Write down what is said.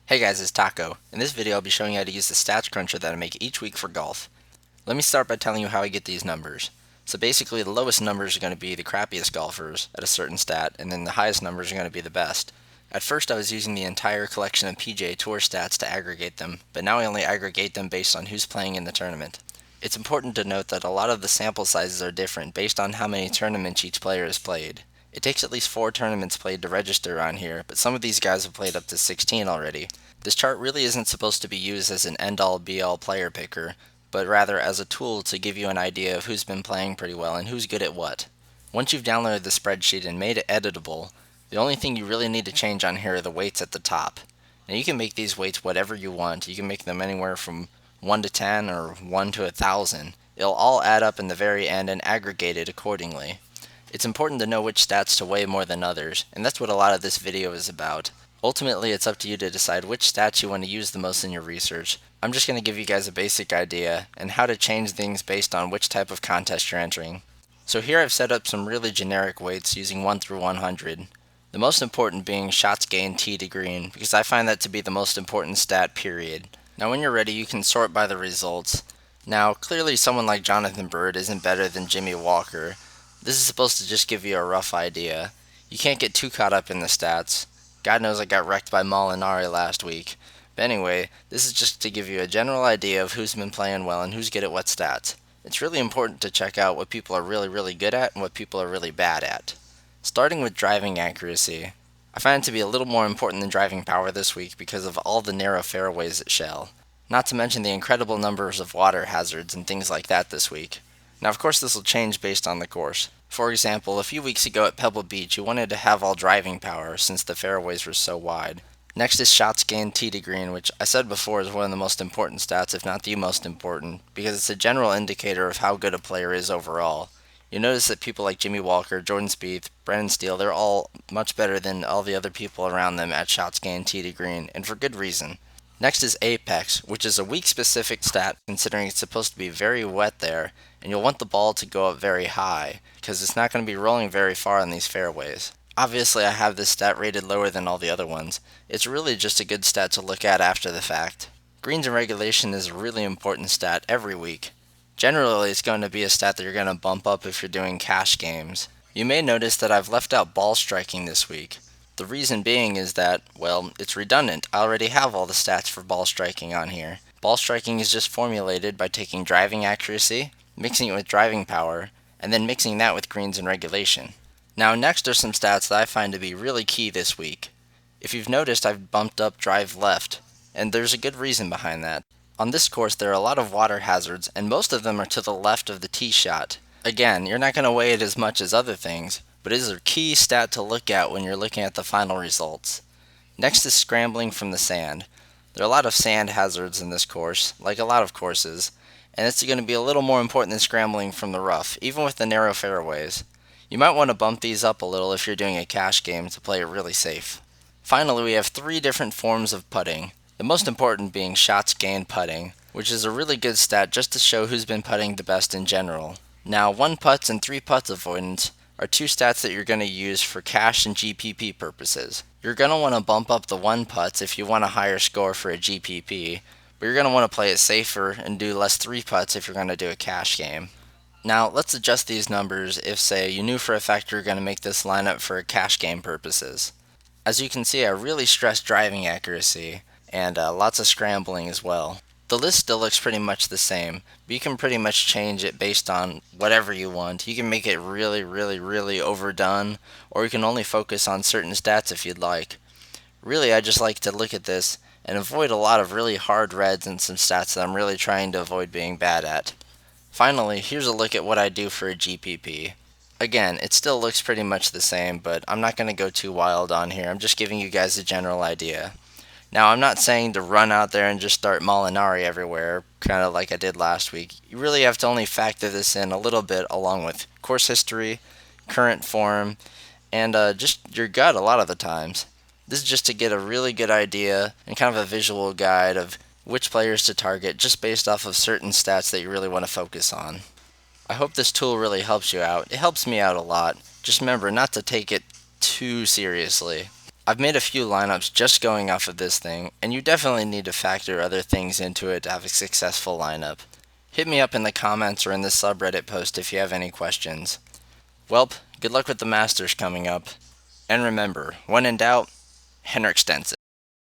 Hey guys, it's Taco. In this video I'll be showing you how to use the stats cruncher that I make each week for golf. Let me start by telling you how I get these numbers. So basically the lowest numbers are going to be the crappiest golfers at a certain stat, and then the highest numbers are going to be the best. At first I was using the entire collection of PGA Tour stats to aggregate them, but now I only aggregate them based on who's playing in the tournament. It's important to note that a lot of the sample sizes are different based on how many tournaments each player has played. It takes at least 4 tournaments played to register on here, but some of these guys have played up to 16 already. This chart really isn't supposed to be used as an end-all be-all player picker, but rather as a tool to give you an idea of who's been playing pretty well and who's good at what. Once you've downloaded the spreadsheet and made it editable, the only thing you really need to change on here are the weights at the top. Now you can make these weights whatever you want. You can make them anywhere from 1 to 10 or 1 to 1,000. It'll all add up in the very end and aggregate it accordingly. It's important to know which stats to weigh more than others, and that's what a lot of this video is about. Ultimately, it's up to you to decide which stats you want to use the most in your research. I'm just going to give you guys a basic idea and how to change things based on which type of contest you're entering. So here I've set up some really generic weights using 1 through 100. The most important being shots gained tee to green, because I find that to be the most important stat, period. Now when you're ready, you can sort by the results. Now clearly someone like Jonathan Bird isn't better than Jimmy Walker. This is supposed to just give you a rough idea. You can't get too caught up in the stats. God knows I got wrecked by Molinari last week. But anyway, this is just to give you a general idea of who's been playing well and who's good at what stats. It's really important to check out what people are really good at and what people are really bad at. Starting with driving accuracy. I find it to be a little more important than driving power this week because of all the narrow fairways at Shell. Not to mention the incredible numbers of water hazards and things like that this week. Now of course this will change based on the course. For example, a few weeks ago at Pebble Beach you wanted to have all driving power since the fairways were so wide. Next is shots gained tee to green, which I said before is one of the most important stats, if not the most important, because it's a general indicator of how good a player is overall. You notice that people like Jimmy Walker, Jordan Spieth, Brendan Steele, they're all much better than all the other people around them at shots gained tee to green, and for good reason. Next is apex, which is a week-specific stat considering it's supposed to be very wet there, and you'll want the ball to go up very high, because it's not going to be rolling very far on these fairways. Obviously I have this stat rated lower than all the other ones. It's really just a good stat to look at after the fact. Greens in regulation is a really important stat every week. Generally it's going to be a stat that you're going to bump up if you're doing cash games. You may notice that I've left out ball striking this week. The reason being is that, well, it's redundant. I already have all the stats for ball striking on here. Ball striking is just formulated by taking driving accuracy, mixing it with driving power, and then mixing that with greens in regulation. Now next are some stats that I find to be really key this week. If you've noticed, I've bumped up drive left, and there's a good reason behind that. On this course there are a lot of water hazards, and most of them are to the left of the tee shot. Again, you're not going to weigh it as much as other things, but it is a key stat to look at when you're looking at the final results. Next is scrambling from the sand. There are a lot of sand hazards in this course, like a lot of courses, and it's going to be a little more important than scrambling from the rough, even with the narrow fairways. You might want to bump these up a little if you're doing a cash game to play it really safe. Finally, we have 3 different forms of putting, the most important being shots gained putting, which is a really good stat just to show who's been putting the best in general. Now, 1 putts and 3 putts avoidance are 2 stats that you're going to use for cash and GPP purposes. You're going to want to bump up the 1 putts if you want a higher score for a GPP, but you're going to want to play it safer and do less 3 putts if you're going to do a cash game. Now, let's adjust these numbers if, say, you knew for a fact you're going to make this lineup for cash game purposes. As you can see, I really stress driving accuracy, and lots of scrambling as well. The list still looks pretty much the same, but you can pretty much change it based on whatever you want. You can make it really overdone, or you can only focus on certain stats if you'd like. Really, I just like to look at this and avoid a lot of really hard reds and some stats that I'm really trying to avoid being bad at. Finally, here's a look at what I do for a GPP. Again, it still looks pretty much the same, but I'm not going to go too wild on here. I'm just giving you guys a general idea. Now, I'm not saying to run out there and just start Molinari everywhere, kind of like I did last week. You really have to only factor this in a little bit along with course history, current form, and just your gut a lot of the times. This is just to get a really good idea and kind of a visual guide of which players to target just based off of certain stats that you really want to focus on. I hope this tool really helps you out. It helps me out a lot. Just remember not to take it too seriously. I've made a few lineups just going off of this thing, and you definitely need to factor other things into it to have a successful lineup. Hit me up in the comments or in this subreddit post if you have any questions. Welp, good luck with the Masters coming up. And remember, when in doubt, Henrik Stenson.